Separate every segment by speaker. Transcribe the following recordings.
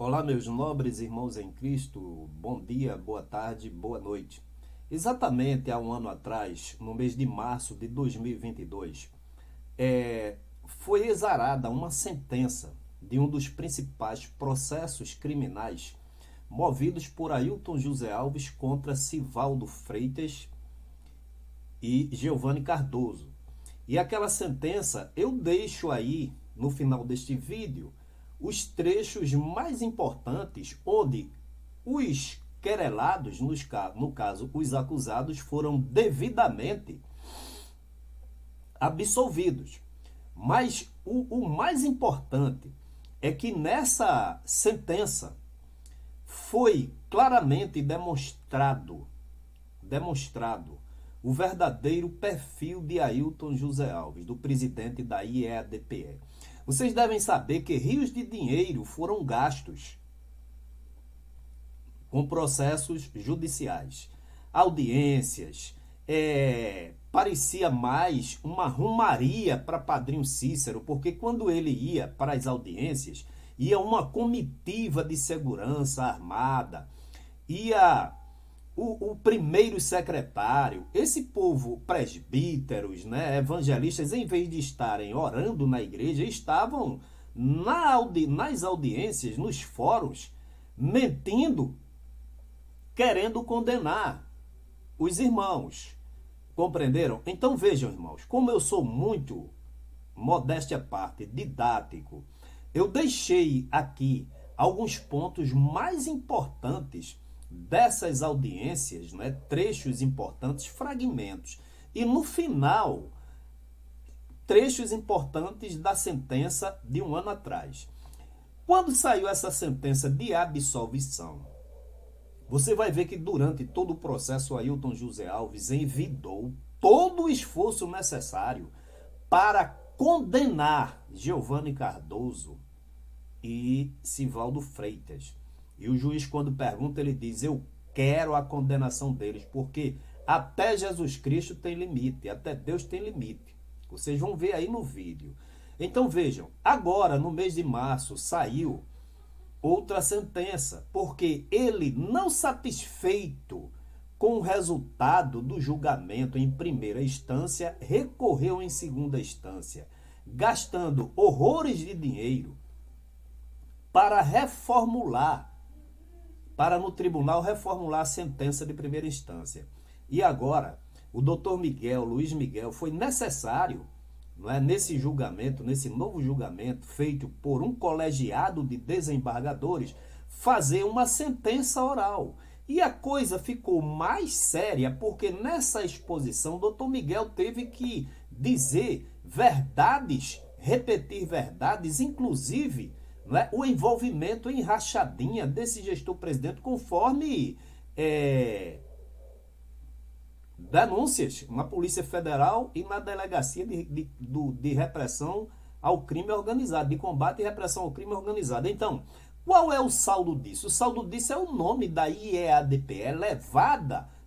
Speaker 1: Olá, meus nobres irmãos em Cristo, bom dia, boa tarde, boa noite. Exatamente há um ano atrás, no mês de março de 2022, foi exarada uma sentença de um dos principais processos criminais movidos por Ailton José Alves contra Sivaldo Freitas e Geovanne Cardoso. E aquela sentença eu deixo aí no final deste vídeo os trechos mais importantes onde os querelados, no caso os acusados, foram devidamente absolvidos. Mas o mais importante é que nessa sentença foi claramente demonstrado o verdadeiro perfil de Ailton José Alves, do presidente da IEADPE. Vocês devem saber que rios de dinheiro foram gastos com processos judiciais, audiências, parecia mais uma romaria para Padrinho Cícero, porque quando ele ia para as audiências, ia uma comitiva de segurança armada, ia o primeiro secretário, esse povo, presbíteros, né, evangelistas, em vez de estarem orando na igreja, estavam nas audiências, nos fóruns, mentindo, querendo condenar os irmãos. Compreenderam? Então vejam, irmãos, como eu sou muito, modéstia à parte, didático, eu deixei aqui alguns pontos mais importantes dessas audiências, né, trechos importantes, fragmentos. E no final, trechos importantes da sentença de um ano atrás. Quando saiu essa sentença de absolvição, você vai ver que durante todo o processo Ailton José Alves envidou todo o esforço necessário para condenar Geovanne Cardoso e Sivaldo Freitas. E o juiz, quando pergunta, ele diz: eu quero a condenação deles, porque até Jesus Cristo tem limite, até Deus tem limite. Vocês vão ver aí no vídeo. Então vejam, agora no mês de março saiu outra sentença, porque ele, não satisfeito com o resultado do julgamento em primeira instância, recorreu em segunda instância, gastando horrores de dinheiro para no tribunal reformular a sentença de primeira instância. E agora, o doutor Luiz Miguel, foi necessário, não é, nesse julgamento, nesse novo julgamento, feito por um colegiado de desembargadores, fazer uma sentença oral. E a coisa ficou mais séria, porque nessa exposição, o doutor Miguel teve que dizer verdades, repetir verdades, inclusive, não é, o envolvimento em rachadinha desse gestor-presidente, conforme denúncias na Polícia Federal e na Delegacia de Repressão ao Crime Organizado, de Combate e Repressão ao Crime Organizado. Então, qual é o saldo disso? O saldo disso é o nome da IEADPE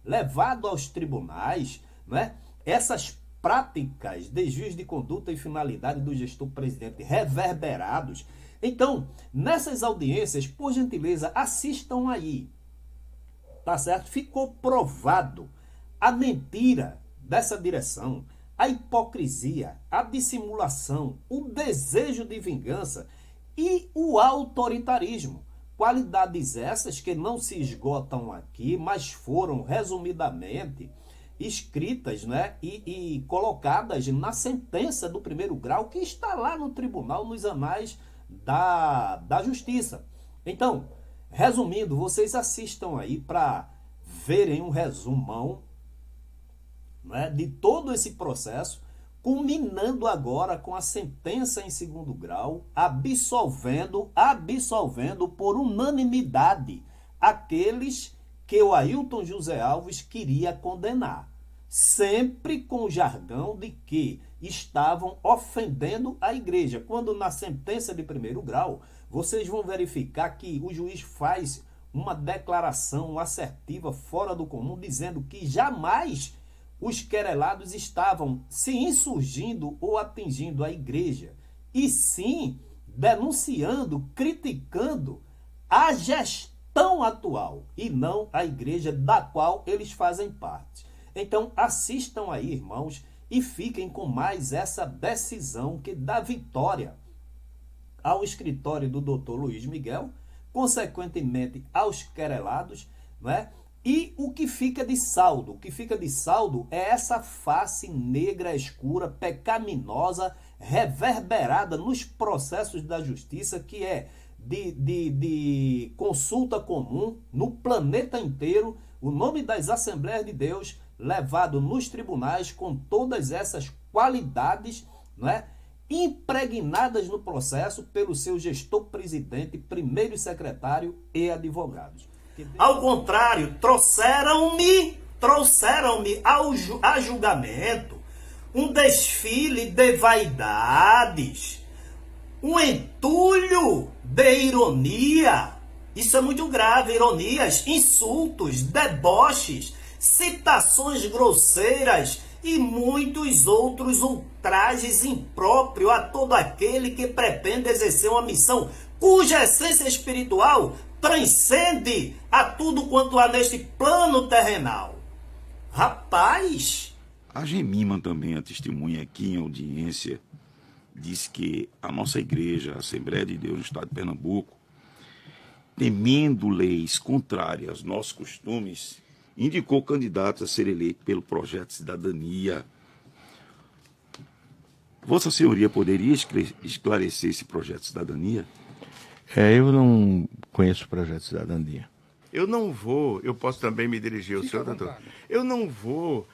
Speaker 1: levado aos tribunais, né? Essas práticas, desvios de conduta e finalidade do gestor-presidente reverberados. Então, nessas audiências, por gentileza, assistam aí, tá certo? Ficou provado a mentira dessa direção, a hipocrisia, a dissimulação, o desejo de vingança e o autoritarismo. Qualidades essas que não se esgotam aqui, mas foram resumidamente escritas, né, e colocadas na sentença do primeiro grau, que está lá no tribunal, nos anais da Justiça. Então, resumindo, vocês assistam aí para verem um resumão, né, de todo esse processo, culminando agora com a sentença em segundo grau, absolvendo por unanimidade aqueles que o Ailton José Alves queria condenar, sempre com o jargão de que estavam ofendendo a igreja, quando na sentença de primeiro grau, vocês vão verificar que o juiz faz uma declaração assertiva fora do comum, dizendo que jamais os querelados estavam se insurgindo ou atingindo a igreja, e sim denunciando, criticando a gestão atual e não a igreja da qual eles fazem parte. Então, assistam aí, irmãos, e fiquem com mais essa decisão que dá vitória ao escritório do Dr. Luiz Miguel, consequentemente aos querelados, não é? E o que fica de saldo? O que fica de saldo é essa face negra, escura, pecaminosa, reverberada nos processos da justiça, que é de consulta comum no planeta inteiro, o nome das Assembleias de Deus levado nos tribunais com todas essas qualidades, não é? Impregnadas no processo pelo seu gestor presidente, primeiro secretário e advogados. Ao contrário, trouxeram-me a julgamento um desfile de vaidades, um entulho de ironia. Isso é muito grave, ironias, insultos, deboches, citações grosseiras e muitos outros ultrajes impróprios a todo aquele que pretende exercer uma missão cuja essência espiritual transcende a tudo quanto há neste plano terrenal. Rapaz!
Speaker 2: A Gemima também, a testemunha aqui em audiência, diz que a nossa igreja, a Assembleia de Deus no estado de Pernambuco, temendo leis contrárias aos nossos costumes, indicou candidatos a ser eleito pelo Projeto de Cidadania. Vossa Senhoria poderia esclarecer esse Projeto de Cidadania?
Speaker 3: Eu não conheço o Projeto de Cidadania.
Speaker 4: Eu não vou, eu posso também me dirigir ao senhor, doutor. Eu não vou,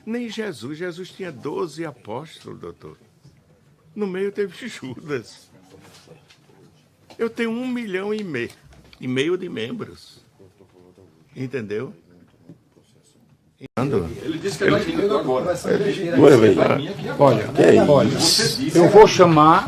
Speaker 4: nem Jesus tinha 12 apóstolos, doutor. No meio teve Judas. Eu tenho 1,5 milhão de membros. Entendeu?
Speaker 5: Ele disse que ele vai vir agora.
Speaker 3: Olha, eu vou chamar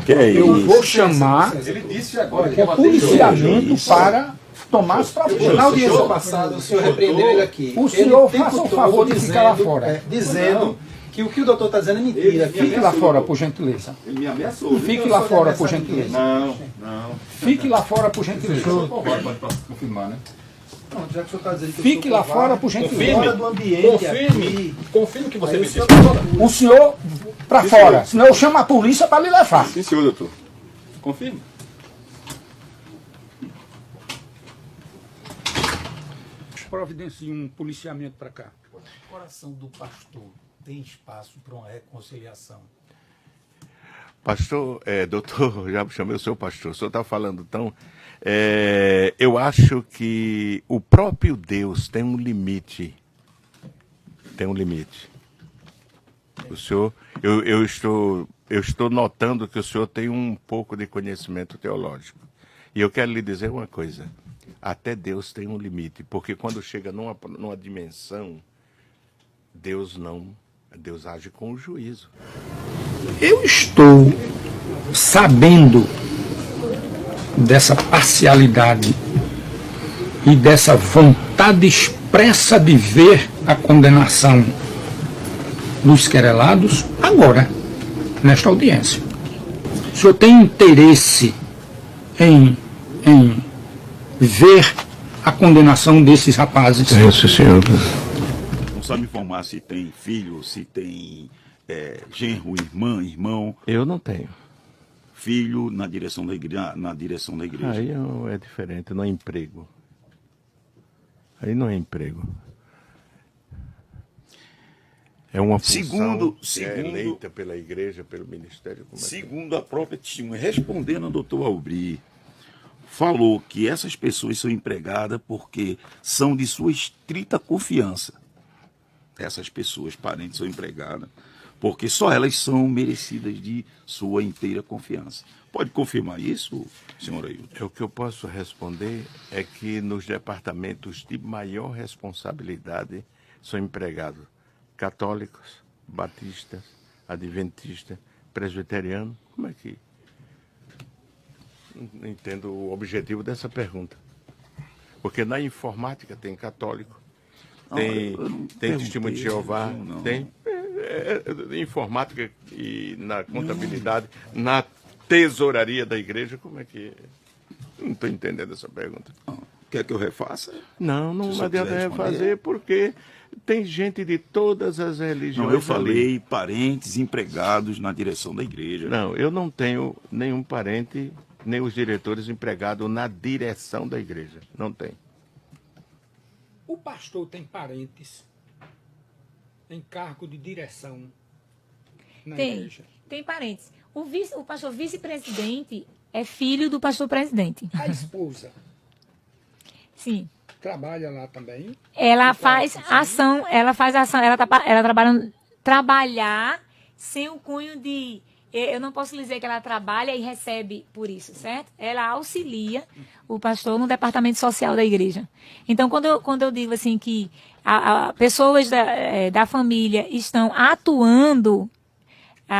Speaker 3: o policiamento para tomar as providências.
Speaker 5: Na audiência passada, o senhor repreendeu ele aqui.
Speaker 3: O senhor faça o favor de ficar lá fora.
Speaker 5: Dizendo que o doutor está dizendo é mentira.
Speaker 3: Fique lá fora, por gentileza.
Speaker 2: Ele me ameaçou.
Speaker 3: Fique lá fora, por gentileza.
Speaker 2: Não.
Speaker 3: Fique lá fora, por gentileza.
Speaker 2: Pode confirmar, né?
Speaker 5: Não, já que o senhor está dizendo que
Speaker 3: Fique lá fora, por gentileza.
Speaker 5: fora do ambiente aqui.
Speaker 6: Confirme que você me disse.
Speaker 3: O senhor para fora, senão eu chamo a polícia para lhe levar.
Speaker 2: Sim, senhor, doutor.
Speaker 6: Confirme.
Speaker 3: Providencie um policiamento para cá.
Speaker 7: O coração do pastor tem espaço para uma reconciliação?
Speaker 4: Pastor, doutor, já chamei o senhor pastor, o senhor está falando tão... eu acho que o próprio Deus tem um limite. Tem um limite. O senhor, eu estou notando que o senhor tem um pouco de conhecimento teológico. E eu quero lhe dizer uma coisa. Até Deus tem um limite, porque quando chega numa dimensão, Deus age com o juízo.
Speaker 3: Eu estou sabendo dessa parcialidade e dessa vontade expressa de ver a condenação dos querelados agora, nesta audiência. O senhor tem interesse em ver a condenação desses rapazes?
Speaker 4: Isso, senhor.
Speaker 2: Não sabe informar se tem filho, se tem genro, irmão.
Speaker 4: Eu não tenho.
Speaker 2: Filho na direção da igreja.
Speaker 4: Aí é diferente, não é emprego. Aí não é emprego. É uma função eleita pela igreja, pelo ministério.
Speaker 2: Segundo a própria testemunha, respondendo ao doutor Albri, falou que essas pessoas são empregadas porque são de sua estrita confiança. Essas pessoas, parentes, são empregadas porque só elas são merecidas de sua inteira confiança. Pode confirmar isso, senhor Ailton?
Speaker 4: O que eu posso responder é que nos departamentos de maior responsabilidade são empregados católicos, batistas, adventistas, presbiterianos. Como é que... Não entendo o objetivo dessa pergunta. Porque na informática tem católico, tem testemunho de Jeová, tem informática e na contabilidade, na tesouraria da igreja, como é que... Não estou entendendo essa pergunta.
Speaker 2: Quer que eu refaça?
Speaker 4: Não
Speaker 2: Se o senhor
Speaker 4: adianta
Speaker 2: quiser responder.
Speaker 4: refazer, porque tem gente de todas as religiões.
Speaker 2: Não, eu
Speaker 4: ali.
Speaker 2: falei parentes empregados na direção da igreja.
Speaker 4: Não, eu não tenho nenhum parente, nem os diretores empregados na direção da igreja. Não tem.
Speaker 3: O pastor tem parentes em cargo de direção na igreja?
Speaker 8: Tem parentes. O pastor vice-presidente é filho do pastor presidente.
Speaker 3: A esposa
Speaker 8: Sim.
Speaker 3: trabalha lá também?
Speaker 8: Ela faz ação, ela trabalhar sem o cunho de... Eu não posso dizer que ela trabalha e recebe por isso, certo? Ela auxilia o pastor no departamento social da igreja. Então, quando eu digo assim que pessoas da família estão atuando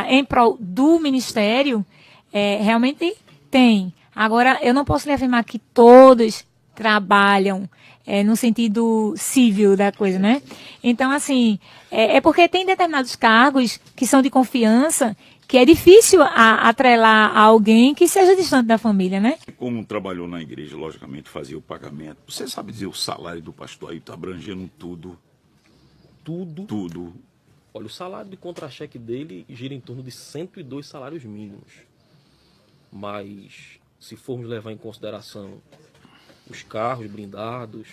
Speaker 8: em prol do ministério, realmente tem. Agora, eu não posso lhe afirmar que todos trabalham no sentido civil da coisa, né? Então, assim, é porque tem determinados cargos que são de confiança que é difícil atrelar a alguém que seja distante da família, né?
Speaker 2: Como trabalhou na igreja, logicamente, fazia o pagamento. Você sabe dizer o salário do pastor aí, está abrangendo tudo? Tudo.
Speaker 6: Olha, o salário de contra-cheque dele gira em torno de 102 salários mínimos. Mas, se formos levar em consideração os carros blindados,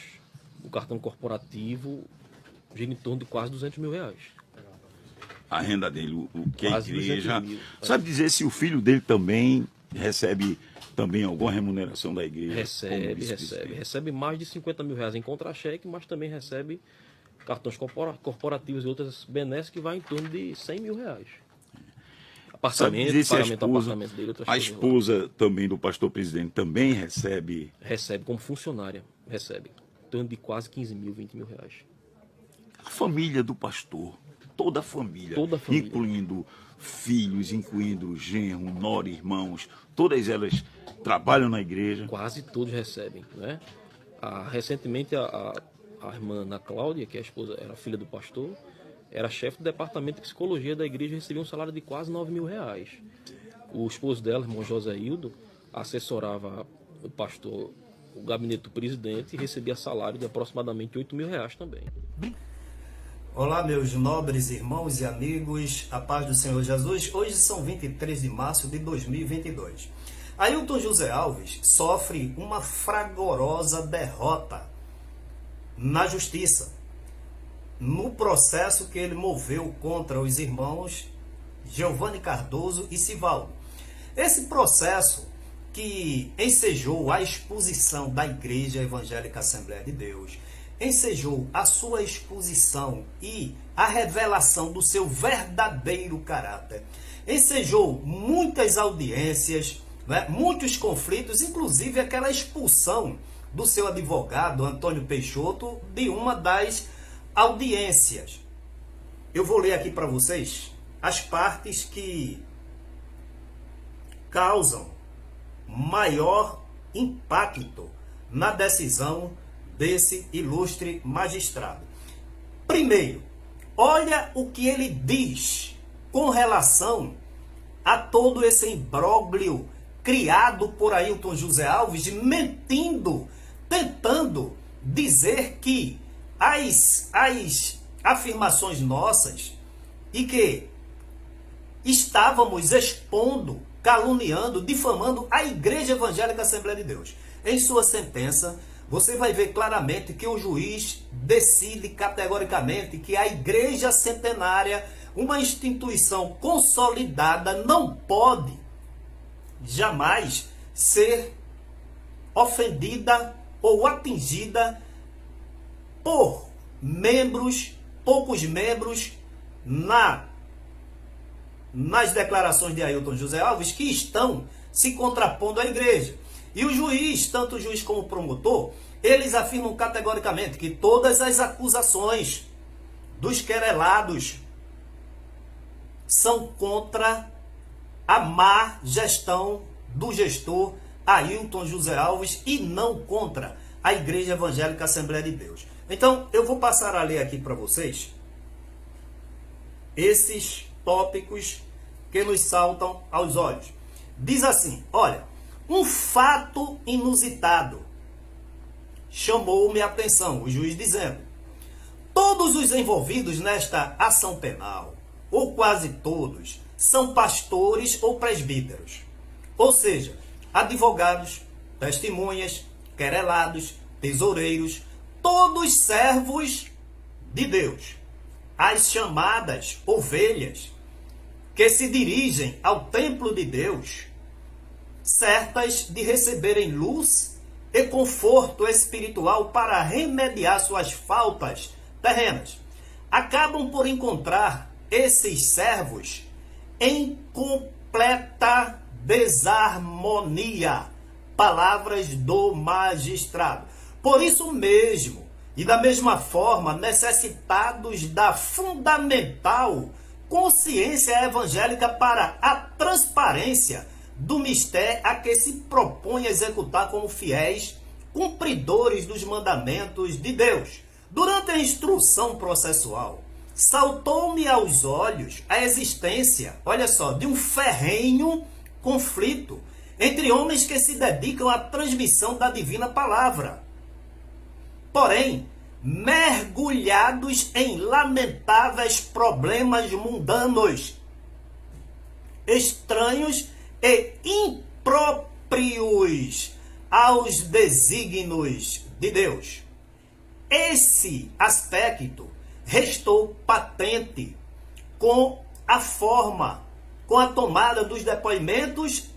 Speaker 6: o cartão corporativo, gira em torno de quase 200 mil reais.
Speaker 2: A renda dele, o que a
Speaker 6: Quase
Speaker 2: igreja...
Speaker 6: 200 mil.
Speaker 2: Sabe dizer se o filho dele também recebe também alguma remuneração da igreja?
Speaker 6: Recebe mais de 50 mil reais em contra-cheque, mas também recebe cartões corporativos e outras benesses que vai em torno de 100 mil reais. Apartamento, pagamento do apartamento dele, outras
Speaker 2: a
Speaker 6: coisas.
Speaker 2: esposa também do pastor presidente também recebe?
Speaker 6: Recebe como funcionária, recebe. Em torno de quase 15 mil, 20 mil reais.
Speaker 2: A família do pastor, toda a família,
Speaker 6: família.
Speaker 2: incluindo filhos, incluindo genro, nora, irmãos, todas elas trabalham na igreja?
Speaker 6: Quase todos recebem, né? Recentemente a irmã Ana Cláudia, que é a esposa, era filha do pastor, era chefe do departamento de psicologia da igreja e recebia um salário de quase 9 mil reais. O esposo dela, irmão José Hildo, assessorava o pastor, o gabinete do presidente, e recebia salário de aproximadamente 8 mil reais também.
Speaker 1: Olá, meus nobres irmãos e amigos, a paz do Senhor Jesus. Hoje são 23 de março de 2022. Ailton José Alves sofre uma fragorosa derrota na justiça, no processo que ele moveu contra os irmãos Giovanni Cardoso e Sivaldo. Esse processo que ensejou a exposição da Igreja Evangélica Assembleia de Deus, ensejou a sua exposição e a revelação do seu verdadeiro caráter, ensejou muitas audiências, né, muitos conflitos, inclusive aquela expulsão do seu advogado, Antônio Peixoto, de uma das audiências. Eu vou ler aqui para vocês as partes que causam maior impacto na decisão desse ilustre magistrado. Primeiro, olha o que ele diz com relação a todo esse imbróglio criado por Ailton José Alves, mentindo, tentando dizer que as afirmações nossas e que estávamos expondo, caluniando, difamando a Igreja Evangélica Assembleia de Deus. Em sua sentença, você vai ver claramente que o juiz decide categoricamente que a Igreja Centenária, uma instituição consolidada, não pode jamais ser ofendida ou atingida por poucos membros nas declarações de Ailton José Alves que estão se contrapondo à igreja. E o juiz, tanto o juiz como o promotor, eles afirmam categoricamente que todas as acusações dos querelados são contra a má gestão do gestor Ailton José Alves e não contra a Igreja Evangélica Assembleia de Deus. Então, eu vou passar a ler aqui para vocês esses tópicos que nos saltam aos olhos. Diz assim, olha, Um fato inusitado chamou-me a atenção, o juiz dizendo: todos os envolvidos nesta ação penal, ou quase todos, são pastores ou presbíteros. Ou seja, advogados, testemunhas, querelados, tesoureiros, todos servos de Deus. As chamadas ovelhas que se dirigem ao templo de Deus, certas de receberem luz e conforto espiritual para remediar suas faltas terrenas, acabam por encontrar esses servos em completa desarmonia. Palavras do magistrado. Por isso mesmo, e da mesma forma, necessitados da fundamental consciência evangélica para a transparência do mistério a que se propõe a executar como fiéis cumpridores dos mandamentos de Deus. Durante a instrução processual, saltou-me aos olhos a existência, olha só, de um ferrenho conflito entre homens que se dedicam à transmissão da divina palavra, porém mergulhados em lamentáveis problemas mundanos, estranhos e impróprios aos desígnios de Deus. Esse aspecto restou patente com a tomada dos depoimentos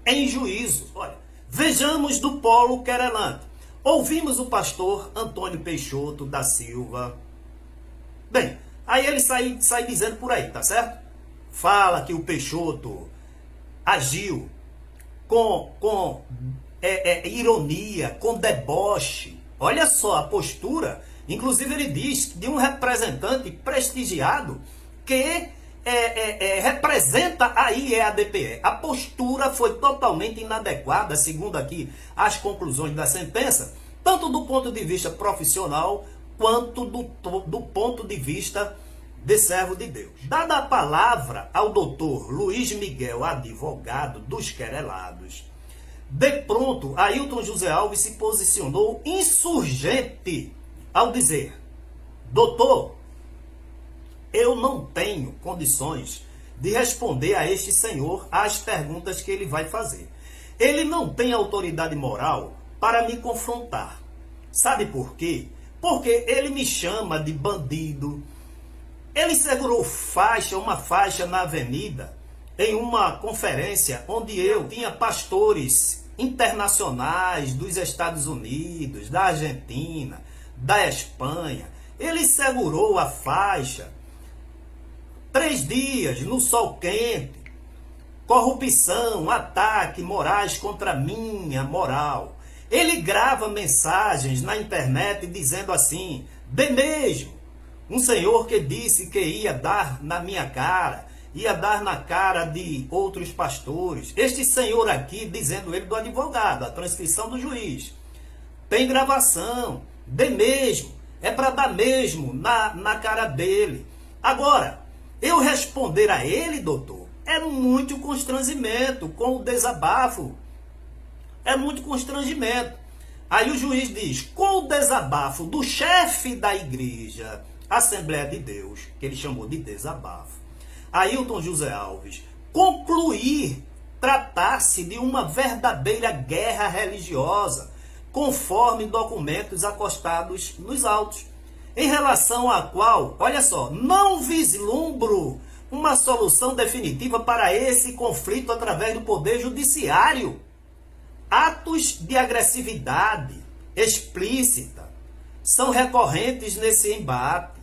Speaker 1: em juízo. Olha, vejamos do polo querelante. Ouvimos o pastor Antônio Peixoto da Silva. Bem, aí ele sai dizendo por aí, tá certo? Fala que o Peixoto agiu com ironia, com deboche. Olha só a postura. Inclusive ele diz de um representante prestigiado que representa a IEADPE. A postura foi totalmente inadequada, segundo aqui as conclusões da sentença, tanto do ponto de vista profissional, quanto do ponto de vista de servo de Deus. Dada a palavra ao doutor Luiz Miguel, advogado dos querelados, de pronto, Ailton José Alves se posicionou insurgente ao dizer: doutor, eu não tenho condições de responder a este senhor as perguntas que ele vai fazer. Ele não tem autoridade moral para me confrontar. Sabe por quê? Porque ele me chama de bandido. Ele segurou uma faixa na avenida, em uma conferência onde eu tinha pastores internacionais dos Estados Unidos, da Argentina, da Espanha. Ele segurou a faixa 3 dias no sol quente, corrupção, ataque morais contra minha moral. Ele grava mensagens na internet dizendo assim: de mesmo, um senhor que disse que ia dar na minha cara, ia dar na cara de outros pastores. Este senhor aqui, dizendo ele do advogado, a transcrição do juiz. Tem gravação, de mesmo, é para dar mesmo na cara dele. Agora, eu responder a ele, doutor, é muito constrangimento com o desabafo. É muito constrangimento. Aí o juiz diz: com o desabafo do chefe da igreja, Assembleia de Deus, que ele chamou de desabafo, Ailton José Alves concluir tratar-se de uma verdadeira guerra religiosa, conforme documentos acostados nos autos, em relação à qual, olha só, não vislumbro uma solução definitiva para esse conflito através do Poder Judiciário. Atos de agressividade explícita são recorrentes nesse embate.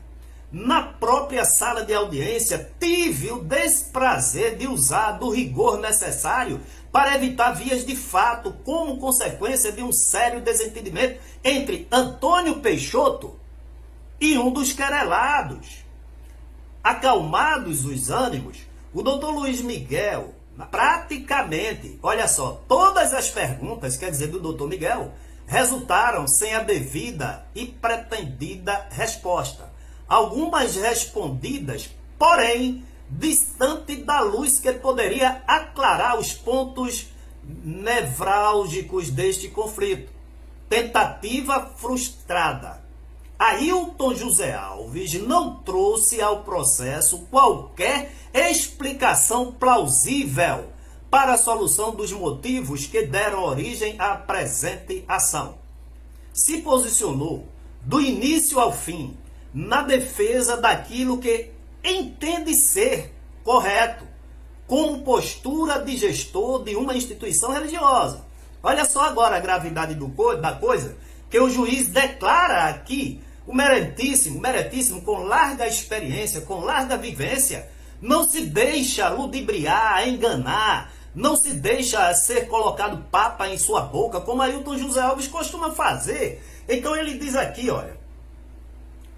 Speaker 1: Na própria sala de audiência, tive o desprazer de usar do rigor necessário para evitar vias de fato, como consequência de um sério desentendimento entre Antônio Peixoto e um dos querelados. Acalmados os ânimos, o doutor Luiz Miguel, praticamente, olha só, todas as perguntas, quer dizer, do doutor Miguel, resultaram sem a devida e pretendida resposta. Algumas respondidas, porém, distante da luz que poderia aclarar os pontos nevrálgicos deste conflito. Tentativa frustrada. Ailton José Alves não trouxe ao processo qualquer explicação plausível para a solução dos motivos que deram origem à presente ação. Se posicionou do início ao fim na defesa daquilo que entende ser correto, como postura de gestor de uma instituição religiosa. Olha só agora a gravidade da coisa, que o juiz declara aqui, o meritíssimo, com larga experiência, com larga vivência, não se deixa ludibriar, enganar, não se deixa ser colocado papa em sua boca, como Ailton José Alves costuma fazer. Então ele diz aqui, olha,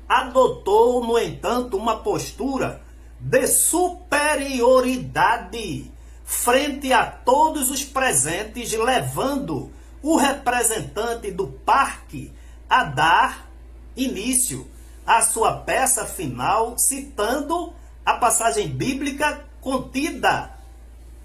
Speaker 1: adotou, no entanto, uma postura de superioridade frente a todos os presentes, levando o representante do parque a dar início à sua peça final, citando a passagem bíblica contida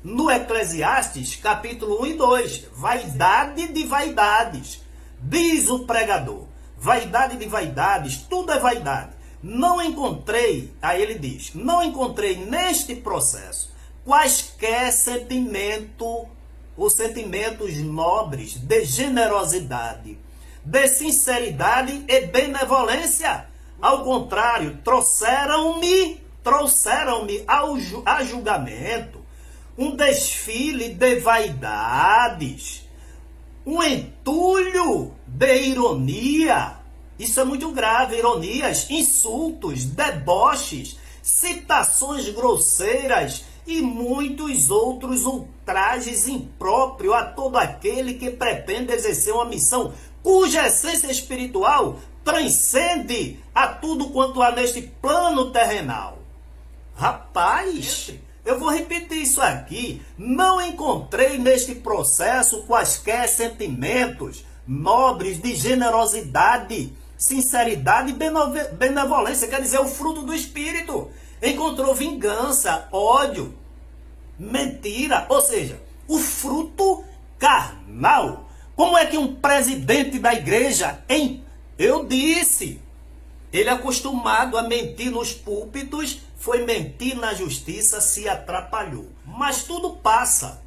Speaker 1: no Eclesiastes, capítulo 1 e 2. Vaidade de vaidades, diz o pregador. Vaidade de vaidades, tudo é vaidade. Não encontrei, aí ele diz, não encontrei neste processo quaisquer sentimentos nobres de generosidade, de sinceridade e benevolência. Ao contrário, trouxeram-me a julgamento um desfile de vaidades, um entulho de ironia. Isso é muito grave, ironias, insultos, deboches, citações grosseiras e muitos outros ultrajes impróprios a todo aquele que pretende exercer uma missão cuja essência espiritual transcende a tudo quanto há neste plano terrenal. Rapaz, eu vou repetir isso aqui. Não encontrei neste processo quaisquer sentimentos nobres de generosidade, sinceridade e benevolência. Quer dizer, o fruto do Espírito. Encontrou vingança, ódio, mentira, ou seja, o fruto carnal. Como é que um presidente da igreja, eu disse, ele acostumado a mentir nos púlpitos, foi mentir na justiça, se atrapalhou. Mas tudo passa,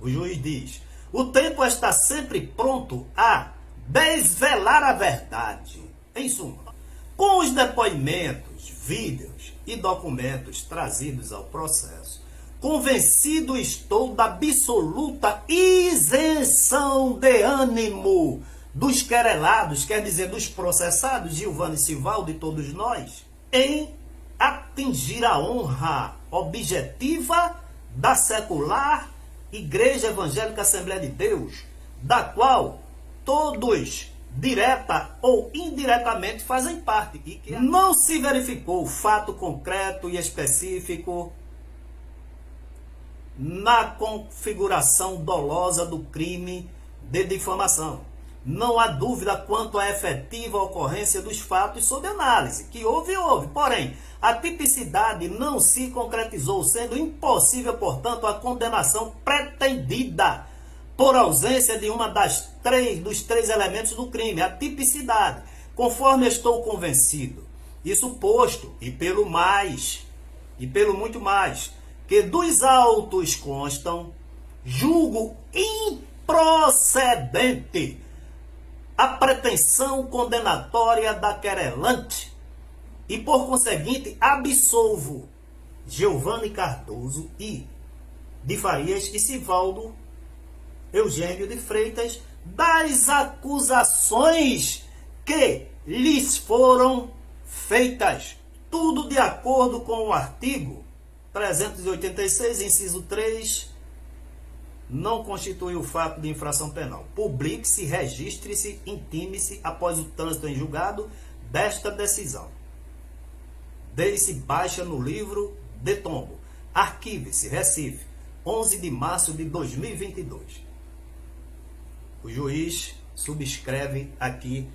Speaker 1: o juiz diz. O tempo está sempre pronto a desvelar a verdade. Em suma, com os depoimentos, vídeos e documentos trazidos ao processo, convencido estou da absoluta isenção de ânimo dos querelados, quer dizer, dos processados, Gilvane Sivaldo e todos nós, em atingir a honra objetiva da secular Igreja Evangélica Assembleia de Deus, da qual todos, direta ou indiretamente, fazem parte, e que não se verificou fato concreto e específico na configuração dolosa do crime de difamação. Não há dúvida quanto à efetiva ocorrência dos fatos sob análise, que houve. Porém, a tipicidade não se concretizou, sendo impossível, portanto, a condenação pretendida por ausência de uma dos três elementos do crime, a tipicidade, conforme estou convencido. Isso posto, e pelo muito mais, que dos autos constam, julgo improcedente a pretensão condenatória da querelante e, por conseguinte, absolvo Giovanni Cardoso e de Farias e Sivaldo Eugênio de Freitas das acusações que lhes foram feitas. Tudo de acordo com o artigo 386, inciso 3, não constitui o fato de infração penal. Publique-se, registre-se, intime-se após o trânsito em julgado desta decisão. Dê-se baixa no livro de tombo. Arquive-se, Recife, 11 de março de 2022. O juiz subscreve aqui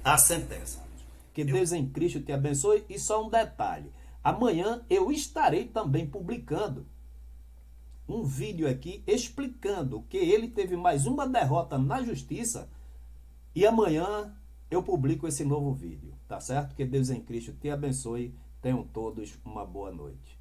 Speaker 1: a sentença.
Speaker 9: Que Deus em Cristo te abençoe. E só um detalhe. Amanhã eu estarei também publicando
Speaker 1: um vídeo aqui explicando que ele teve mais uma derrota na justiça e amanhã eu publico esse novo vídeo, tá certo? Que Deus em Cristo te abençoe. Tenham todos uma boa noite.